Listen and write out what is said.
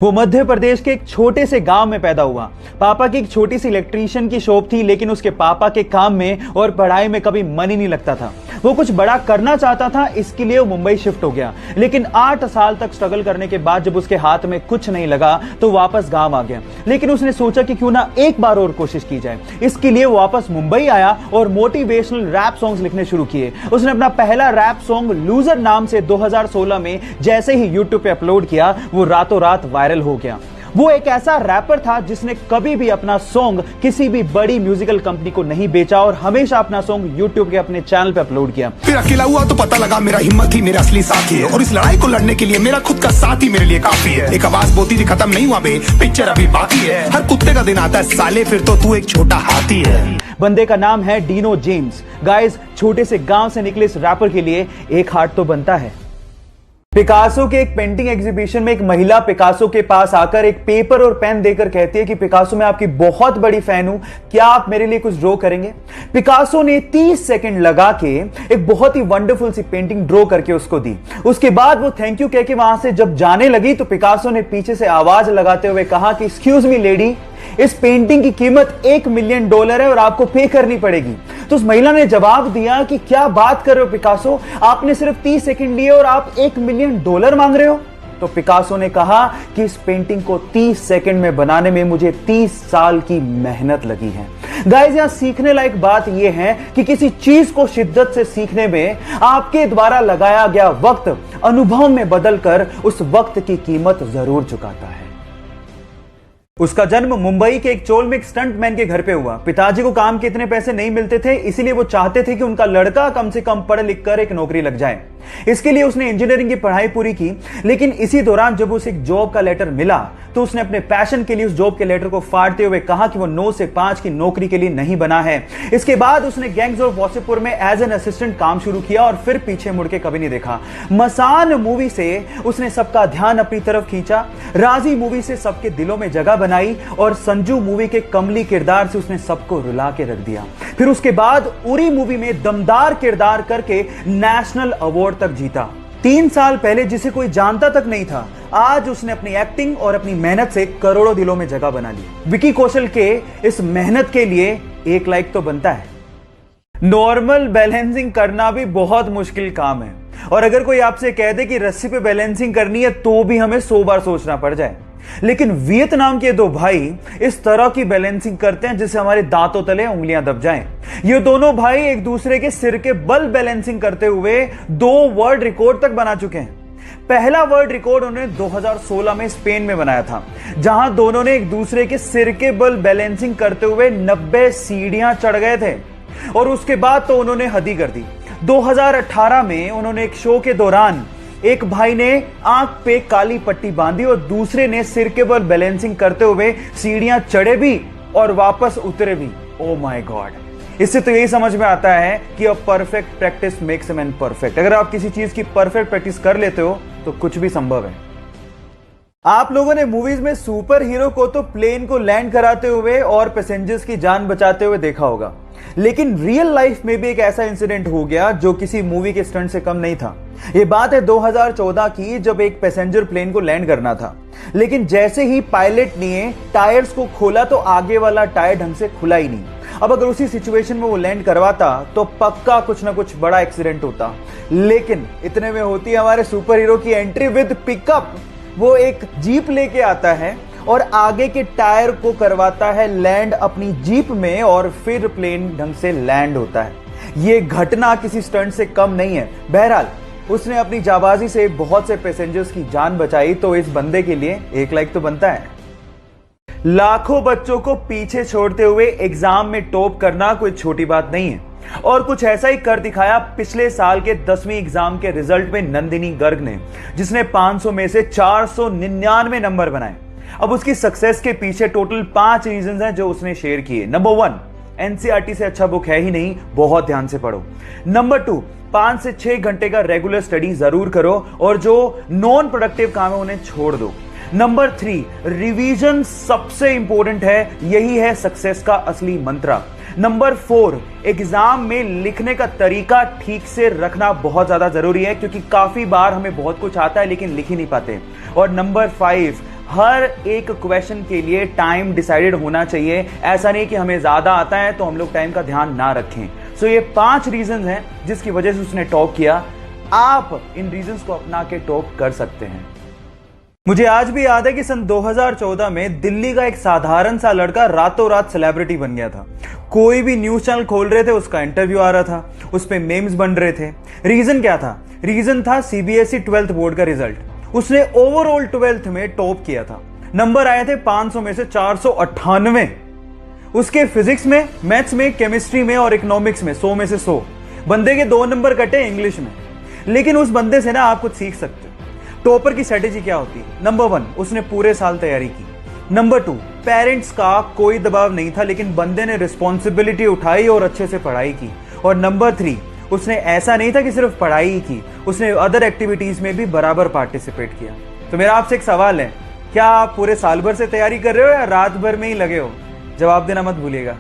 वो मध्य प्रदेश के एक छोटे से गांव में पैदा हुआ। पापा की एक छोटी सी इलेक्ट्रीशियन की शॉप थी, लेकिन उसके पापा के काम में और पढ़ाई में कभी मन ही नहीं लगता था। वो कुछ बड़ा करना चाहता था, इसके लिए वो मुंबई शिफ्ट हो गया। लेकिन 8 साल तक स्ट्रगल करने के बाद जब उसके हाथ में कुछ नहीं लगा तो वापस गांव आ गया। लेकिन उसने सोचा कि क्यों ना एक बार और कोशिश की जाए। इसके लिए वो वापस मुंबई आया और मोटिवेशनल रैप सॉन्ग्स लिखने शुरू किए। उसने अपना पहला रैप सॉन्ग लूजर नाम से 2016 में जैसे ही यूट्यूब पे अपलोड किया, वो रातों रात वायरल हो गया। वो एक ऐसा रैपर था जिसने कभी भी अपना सॉन्ग किसी भी बड़ी म्यूजिकल कंपनी को नहीं बेचा और हमेशा अपना सॉन्ग यूट्यूब के अपने चैनल पे अपलोड किया। फिर अकेला हुआ तो पता लगा मेरा हिम्मत ही मेरा असली साथी है, और इस लड़ाई को लड़ने के लिए मेरा खुद का साथ ही मेरे लिए काफी है। एक आवाज बोलती थी खत्म नहीं हुआ बे, पिक्चर अभी बाकी है। हर कुत्ते का दिन आता है साले, फिर तो तू एक छोटा हाथी है। बंदे का नाम है डीनो जेम्स। गाइस, छोटे से गांव से निकले इस रैपर के लिए एक हार्ट तो बनता है। पिकासो के एक पेंटिंग एग्जीबिशन में एक महिला पिकासो के पास आकर एक पेपर और पेन देकर कहती है कि पिकासो, मैं आपकी बहुत बड़ी फैन हूं, क्या आप मेरे लिए कुछ ड्रॉ करेंगे? पिकासो ने 30 सेकंड लगा के एक बहुत ही वंडरफुल सी पेंटिंग ड्रॉ करके उसको दी। उसके बाद वो थैंक यू कह के वहां से जब जाने लगी तो पिकासो ने पीछे से आवाज लगाते हुए कहा कि एक्सक्यूज मी लेडी, इस पेंटिंग की कीमत $1 मिलियन है और आपको पे करनी पड़ेगी। तो उस महिला ने जवाब दिया कि क्या बात कर रहे हो पिकासो, आपने सिर्फ 30 सेकंड लिए और आप $1 मिलियन मांग रहे हो? तो पिकासो ने कहा कि इस पेंटिंग को 30 सेकंड में बनाने में मुझे 30 साल की मेहनत लगी है। गाइस, यहां सीखने लायक बात यह है कि किसी चीज को शिद्दत से सीखने में आपके द्वारा लगाया गया वक्त अनुभव में बदलकर उस वक्त की कीमत जरूर चुकाता है। उसका जन्म मुंबई के एक चोल में एक स्टंटमैन के घर पे हुआ। पिताजी को काम के इतने पैसे नहीं मिलते थे, इसीलिए वो चाहते थे कि उनका लड़का कम से कम पढ़ लिख कर एक नौकरी लग जाए। इसके लिए उसने इंजीनियरिंग की पढ़ाई पूरी की। लेकिन इसी दौरान जब उसे एक जॉब का लेटर मिला तो उसने अपने पैशन के लिए उस जॉब के लेटर को फाड़ते हुए कहा कि वो 9 से 5 की नौकरी के लिए नहीं बना है। इसके बाद उसने गैंग्स ऑफ वासेपुर में एज एन असिस्टेंट काम शुरू किया और फिर पीछे मुड़ के कभी नहीं देखा। मसान मूवी से उसने सबका ध्यान अपनी तरफ खींचा, राजी मूवी से सबके दिलों में जगह बनाई और संजू मूवी के कमली किरदार से उसने सबको रुला के रख दिया। फिर उसके बाद उरी मूवी में दमदार किरदार करके नेशनल अवार्ड तक जीता। 3 साल पहले जिसे कोई जानता तक नहीं था, आज उसने अपनी एक्टिंग और अपनी मेहनत से करोड़ों दिलों में जगह बना ली। विकी कौशल के इस मेहनत के लिए एक लाइक तो बनता है। नॉर्मल बैलेंसिंग करना भी बहुत मुश्किल काम है, और अगर कोई आपसे कह दे कि रस्सी पे बैलेंसिंग करनी है तो भी हमें 100 बार सोचना पड़ जाए। लेकिन वियतनाम के 2 भाई इस तरह की बैलेंसिंग करते हैं जिससे हमारे दांतों तले उंगलियां दब जाएं। ये दोनों भाई एक दूसरे के सिर के बल बैलेंसिंग करते हुए 2 वर्ल्ड रिकॉर्ड तक बना चुके हैं। पहला वर्ल्ड रिकॉर्ड उन्होंने 2016 में स्पेन में बनाया था, जहां दोनों ने एक दूसरे के सिर के बल बैलेंसिंग करते हुए 90 सीढ़ियां चढ़ गए थे। और उसके बाद तो उन्होंने हद ही कर दी। 2018 में उन्होंने एक शो के दौरान एक भाई ने आंख पे काली पट्टी बांधी और दूसरे ने सिर के बल बैलेंसिंग करते हुए सीढ़ियां चढ़े भी और वापस उतरे भी। Oh my God! इससे तो यही समझ में आता है कि a perfect practice makes a man perfect. अगर आप किसी चीज की परफेक्ट प्रैक्टिस कर लेते हो तो कुछ भी संभव है। आप लोगों ने मूवीज में सुपर हीरो को तो प्लेन को लैंड कराते हुए और पैसेंजर्स की जान बचाते हुए देखा होगा, लेकिन रियल लाइफ में भी एक ऐसा इंसिडेंट हो गया जो किसी मूवी के स्टंट से कम नहीं था। यह बात है 2014 की, जब एक पैसेंजर प्लेन को लैंड करना था, लेकिन जैसे ही पायलट ने टायर्स को खोला तो आगे वाला टायर ढंग से खुला ही नहीं। अब अगर उसी सिचुएशन में वो लैंड करवाता तो पक्का कुछ ना कुछ बड़ा एक्सीडेंट होता। लेकिन इतने में होती है हमारे सुपर हीरो की एंट्री विद पिकअप। वो एक जीप लेके आता है और आगे के टायर को करवाता है लैंड अपनी जीप में और फिर प्लेन ढंग से लैंड होता है। यह घटना किसी स्टंट से कम नहीं है। बहरहाल उसने अपनी जाबाजी से बहुत से पैसेंजर्स की जान बचाई, तो इस बंदे के लिए एक लाइक तो बनता है। लाखों बच्चों को पीछे छोड़ते हुए एग्जाम में टॉप करना कोई छोटी बात नहीं है, और कुछ ऐसा ही कर दिखाया पिछले साल के 10वीं एग्जाम के रिजल्ट में नंदिनी गर्ग ने, जिसने 500 में से 499 नंबर बनाए। अब उसकी सक्सेस के पीछे टोटल 5 रीजंस हैं जो उसने शेयर किए। नंबर 1, एनसीईआरटी से अच्छा बुक है ही नहीं, बहुत ध्यान से पढ़ो। नंबर 2, 5 से 6 घंटे का रेगुलर स्टडी जरूर करो और जो नॉन प्रोडक्टिव काम है उन्हें छोड़ दो। नंबर 3, रिवीजन सबसे इंपॉर्टेंट है, यही है सक्सेस का असली मंत्र। नंबर 4, एग्जाम में लिखने का तरीका ठीक से रखना बहुत ज्यादा जरूरी है, क्योंकि काफी बार हमें बहुत कुछ आता है लेकिन लिख ही नहीं पाते। और नंबर 5, हर एक क्वेश्चन के लिए टाइम डिसाइडेड होना चाहिए। ऐसा नहीं कि हमें ज्यादा आता है तो हम लोग टाइम का ध्यान ना रखें। सो ये 5 रीजंस हैं जिसकी वजह से उसने टॉप किया। आप इन रीजंस को अपना के टॉप कर सकते हैं। मुझे आज भी याद है कि सन 2014 में दिल्ली का एक साधारण सा लड़का रातों रात सेलिब्रिटी बन गया था। कोई भी न्यूज चैनल खोल रहे थे, उसका इंटरव्यू आ रहा था, उस पे मेम्स बन रहे थे। रीजन क्या था? रीजन था सीबीएसई 12th बोर्ड का रिजल्ट। उसने ओवरऑल 12th में टॉप किया था। नंबर आए थे 500 में से 498। उसके फिजिक्स में, मैथ्स में, केमिस्ट्री में और इकोनॉमिक्स में 100 में से 100। बंदे के 2 नंबर कटे इंग्लिश में। लेकिन उस बंदे से ना आप कुछ सीख सकते हो। टॉपर की स्ट्रेटेजी क्या होती है? नंबर 1, उसने पूरे साल तैयारी की। नंबर 2, पेरेंट्स का कोई दबाव नहीं था, लेकिन बंदे ने रिस्पॉन्सिबिलिटी उठाई और अच्छे से पढ़ाई की। और नंबर 3, उसने ऐसा नहीं था कि सिर्फ पढ़ाई ही की, उसने अदर एक्टिविटीज में भी बराबर पार्टिसिपेट किया। तो मेरा आपसे एक सवाल है, क्या आप पूरे साल भर से तैयारी कर रहे हो या रात भर में ही लगे हो? जवाब देना मत भूलिएगा।